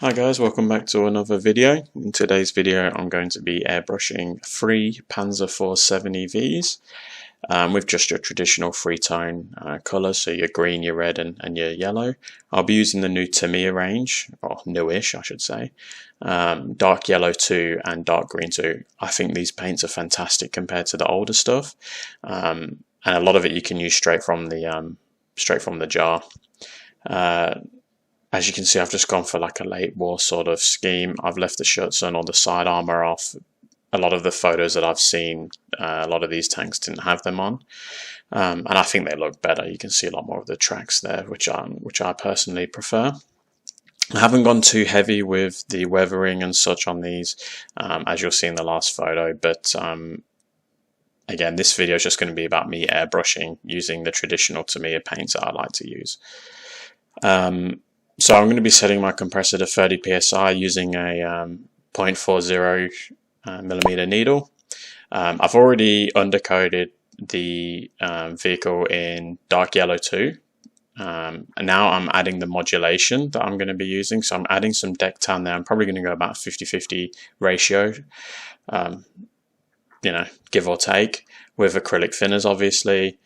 Hi guys, welcome back to another video. In today's video I'm going to be airbrushing 3 Panzer IV 7EVs with just your traditional three-tone colours, so your green, your red and your yellow. I'll be using the new Tamiya range, or newish I should say, dark yellow 2 and dark green 2. I think these paints are fantastic compared to the older stuff, and a lot of it you can use straight from the jar. As you can see, I've just gone for like a late war sort of scheme. I've left the Schutzen or the side armor off. A lot of the photos that I've seen, a lot of these tanks didn't have them on, and I think they look better. You can see a lot more of the tracks there, which I personally prefer. I haven't gone too heavy with the weathering and such on these, as you'll see in the last photo, but again, this video is just going to be about me airbrushing using the traditional Tamiya paints that I like to use. So I'm going to be setting my compressor to 30 psi using a 0.40 millimeter needle. I've already undercoated the vehicle in dark yellow 2, and now I'm adding the modulation that I'm going to be using. So I'm adding some deck tan there. I'm probably going to go about 50-50 ratio, you know, give or take, with acrylic thinners obviously.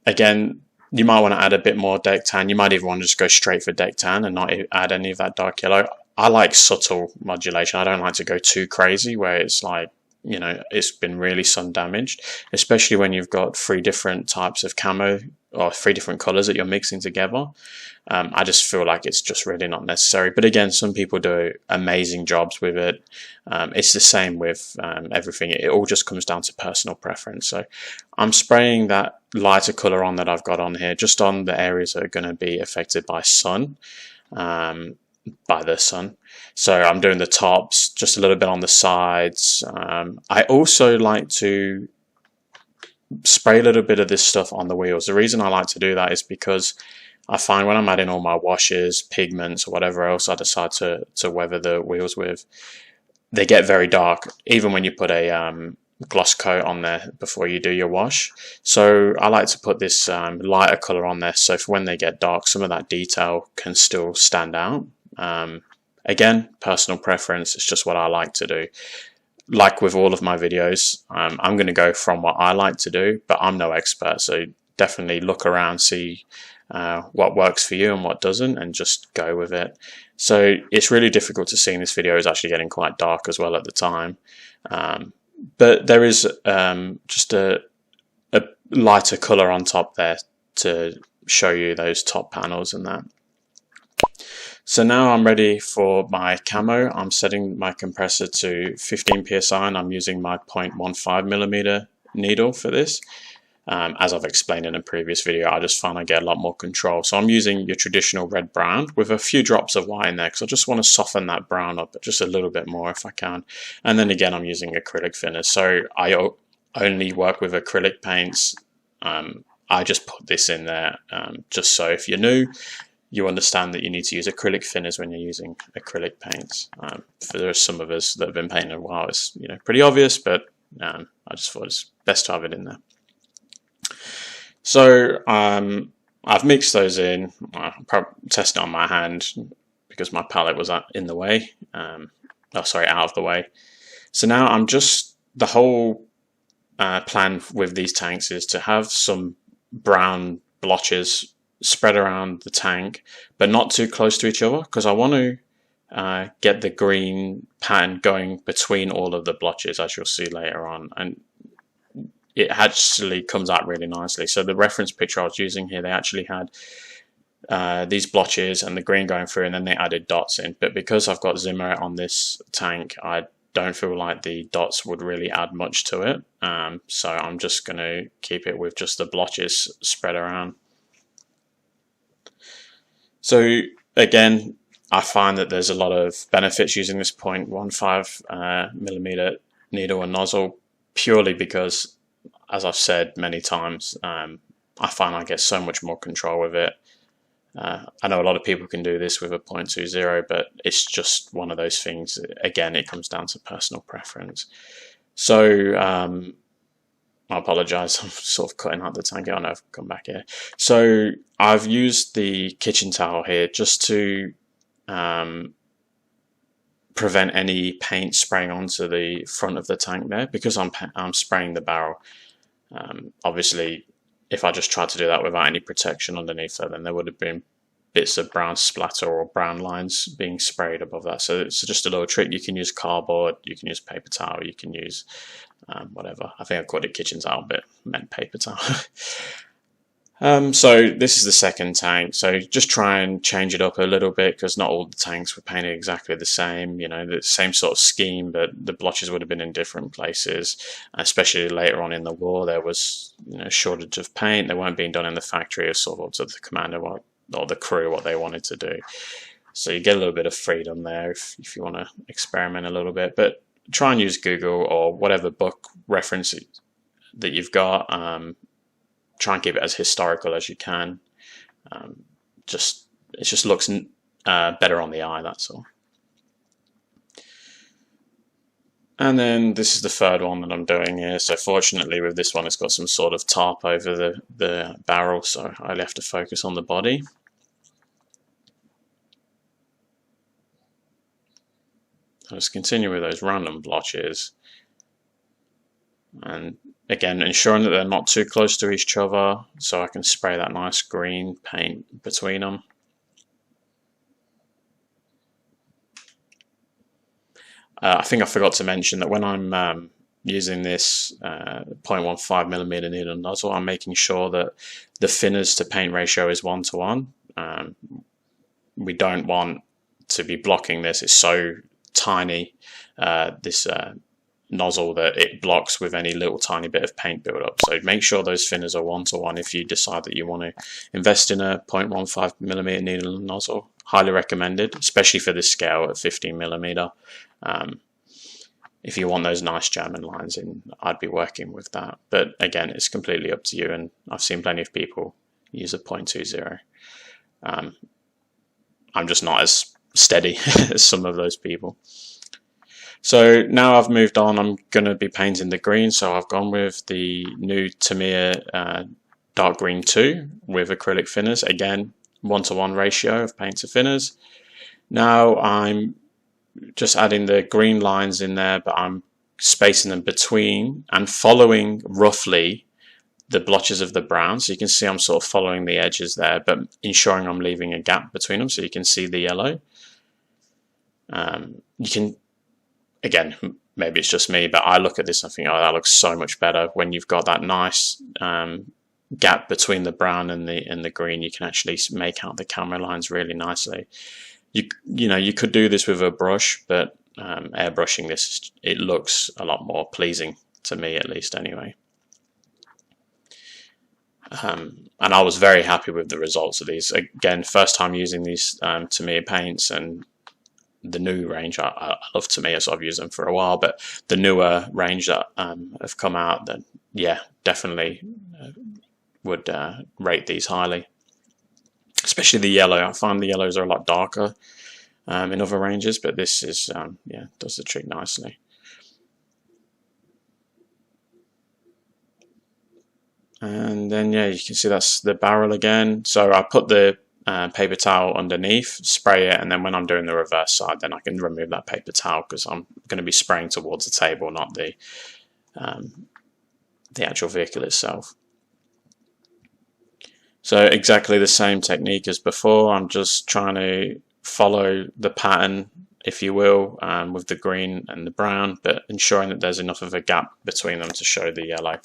Again, you might want to add a bit more deck tan. You might even want to just go straight for deck tan and not add any of that dark yellow. I like subtle modulation. I don't like to go too crazy where it's like, you know, it's been really sun damaged, especially when you've got 3 different types of camo or 3 different colors that you're mixing together. I just feel like it's just really not necessary. But again, some people do amazing jobs with it. It's the same with everything. It all just comes down to personal preference. So I'm spraying that lighter color on that I've got on here, just on the areas that are going to be affected by sun, by the sun. So I'm doing the tops, just a little bit on the sides. I also like to spray a little bit of this stuff on the wheels. The reason I like to do that is because I find when I'm adding all my washes, pigments, or whatever else I decide to weather the wheels with, they get very dark, even when you put a gloss coat on there before you do your wash. So I like to put this lighter color on there, so for when they get dark, some of that detail can still stand out. Again, personal preference, it's just what I like to do. Like with all of my videos, I'm going to go from what I like to do, but I'm no expert, so definitely look around, see what works for you and what doesn't, and just go with it. So it's really difficult to see in this video. It's actually getting quite dark as well at the time, but there is just a lighter color on top there to show you those top panels and that. So now I'm ready for my camo. I'm setting my compressor to 15 psi and I'm using my 0.15 millimeter needle for this. As I've explained in a previous video, I just find I get a lot more control. So I'm using your traditional red-brown with a few drops of white in there because I just want to soften that brown up just a little bit more if I can. And then again, I'm using acrylic thinners. So I only work with acrylic paints. I just put this in there just so if you're new, you understand that you need to use acrylic thinners when you're using acrylic paints. There are some of us that have been painting a while, it's pretty obvious, but I just thought it's best to have it in there. So I've mixed those in. I'll probably test it on my hand because my palette was in the way. Out of the way. So now I'm just, the whole plan with these tanks is to have some brown blotches spread around the tank, but not too close to each other, because I want to get the green pattern going between all of the blotches, as you'll see later on, and it actually comes out really nicely. So the reference picture I was using here, they actually had these blotches and the green going through, and then they added dots in. But because I've got Zimmer on this tank, I don't feel like the dots would really add much to it. So I'm just going to keep it with just the blotches spread around. So again, I find that there's a lot of benefits using this 0.15 millimeter needle and nozzle, purely because, as I've said many times, I find I get so much more control with it. I know a lot of people can do this with a 0.20, but it's just one of those things. Again, it comes down to personal preference. So I apologise, I'm sort of cutting out the tank. I know I've come back here. So I've used the kitchen towel here just to prevent any paint spraying onto the front of the tank there, because I'm spraying the barrel. Obviously, if I just tried to do that without any protection underneath there, then there would have been bits of brown splatter or brown lines being sprayed above that. So it's just a little trick. You can use cardboard, you can use paper towel, you can use whatever. I think I called it kitchen towel, but meant paper towel. So this is the second tank. So just try and change it up a little bit, because not all the tanks were painted exactly the same. You know, the same sort of scheme, but the blotches would have been in different places. Especially later on in the war, there was, you know, shortage of paint. They weren't being done in the factory, or sort of to the commander or the crew what they wanted to do. So you get a little bit of freedom there if you want to experiment a little bit. But try and use Google or whatever book reference that you've got. Try and keep it as historical as you can. It just looks better on the eye, that's all. And then this is the third one that I'm doing here. So fortunately with this one, it's got some sort of tarp over the barrel, so I only have to focus on the body. I'll just continue with those random blotches. And again, ensuring that they're not too close to each other, so I can spray that nice green paint between them. I think I forgot to mention that when I'm using this 0.15mm needle nozzle, I'm making sure that the thinners to paint ratio is 1:1. We don't want to be blocking this. It's so tiny, this nozzle, that it blocks with any little tiny bit of paint buildup. So make sure those thinners are 1:1 if you decide that you want to invest in a 0.15mm needle nozzle. Highly recommended, especially for this scale at 15mm. If you want those nice German lines in, I'd be working with that. But again, it's completely up to you, and I've seen plenty of people use a 0.20. I'm just not as steady as some of those people. So now I've moved on, I'm going to be painting the green, so I've gone with the new Tamiya Dark Green 2 with acrylic thinners. Again, 1:1 ratio of paint to thinners. Now I'm just adding the green lines in there, but I'm spacing them between and following roughly the blotches of the brown. So you can see I'm sort of following the edges there, but ensuring I'm leaving a gap between them so you can see the yellow. You can, again, maybe it's just me, but I look at this and I think, oh, that looks so much better when you've got that nice gap between the brown and the green. You can actually make out the camera lines really nicely. You know, you could do this with a brush, but airbrushing this, it looks a lot more pleasing to me, at least anyway. And I was very happy with the results of these. Again, first time using these Tamiya paints, and the new range. I love Tamiya, so I've used them for a while, but the newer range that have come out, that yeah, definitely would rate these highly. Especially the yellow. I find the yellows are a lot darker in other ranges, but this is yeah, does the trick nicely. And then yeah, you can see that's the barrel again. So I put the paper towel underneath, spray it, and then when I'm doing the reverse side, then I can remove that paper towel, because I'm going to be spraying towards the table, not the actual vehicle itself. So exactly the same technique as before. I'm just trying to follow the pattern, if you will, with the green and the brown, but ensuring that there's enough of a gap between them to show the yellow.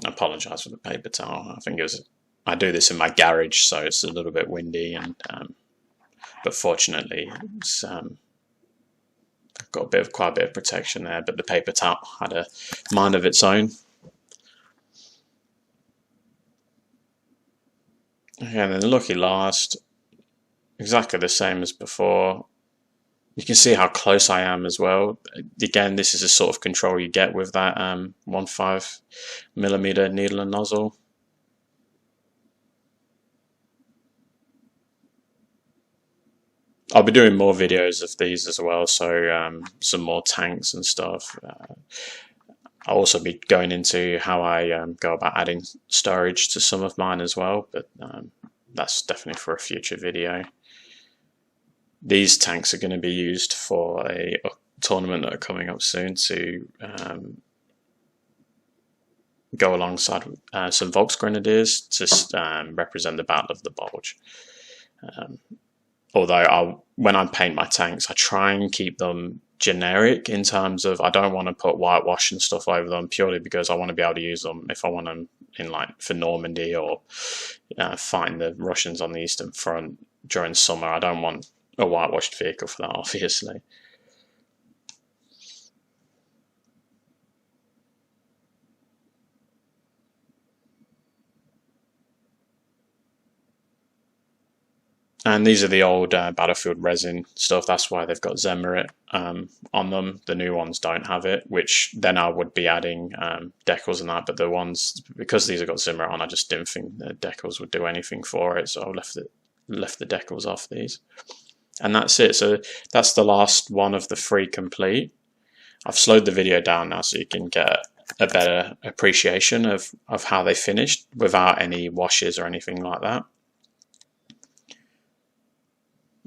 I apologise for the paper towel. I think I do this in my garage, so it's a little bit windy, and but fortunately it's I've got quite a bit of protection there, but the paper towel had a mind of its own. Okay, and then lucky last, exactly the same as before. You can see how close I am as well. Again, this is the sort of control you get with that 1.5mm needle and nozzle. I'll be doing more videos of these as well, so some more tanks and stuff. I'll also be going into how I go about adding storage to some of mine as well, but that's definitely for a future video. These tanks are going to be used for a tournament that are coming up soon to go alongside some Volksgrenadiers to represent the Battle of the Bulge. Although when I paint my tanks, I try and keep them generic in terms of I don't want to put whitewash and stuff over them, purely because I want to be able to use them if I want them in, like, for Normandy or fighting the Russians on the Eastern Front during summer. I don't want a whitewashed vehicle for that, obviously. And these are the old Battlefield resin stuff. That's why they've got Zemerit on them. The new ones don't have it, which then I would be adding decals and that. But the ones, because these have got Zemerit on, I just didn't think the decals would do anything for it, so I left the decals off these. And that's it. So that's the last one of the 3 complete. I've slowed the video down now so you can get a better appreciation of how they finished without any washes or anything like that.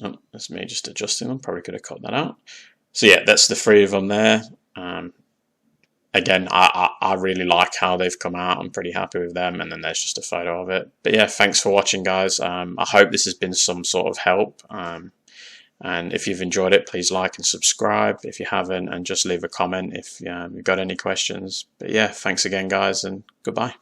Oh, that's me just adjusting them. Probably could have cut that out. So yeah, that's the 3 of them there. Again, I really like how they've come out. I'm pretty happy with them. And then there's just a photo of it. But yeah, thanks for watching, guys. I hope this has been some sort of help. And if you've enjoyed it, please like and subscribe if you haven't, and just leave a comment if you've got any questions. But yeah, thanks again, guys, and goodbye.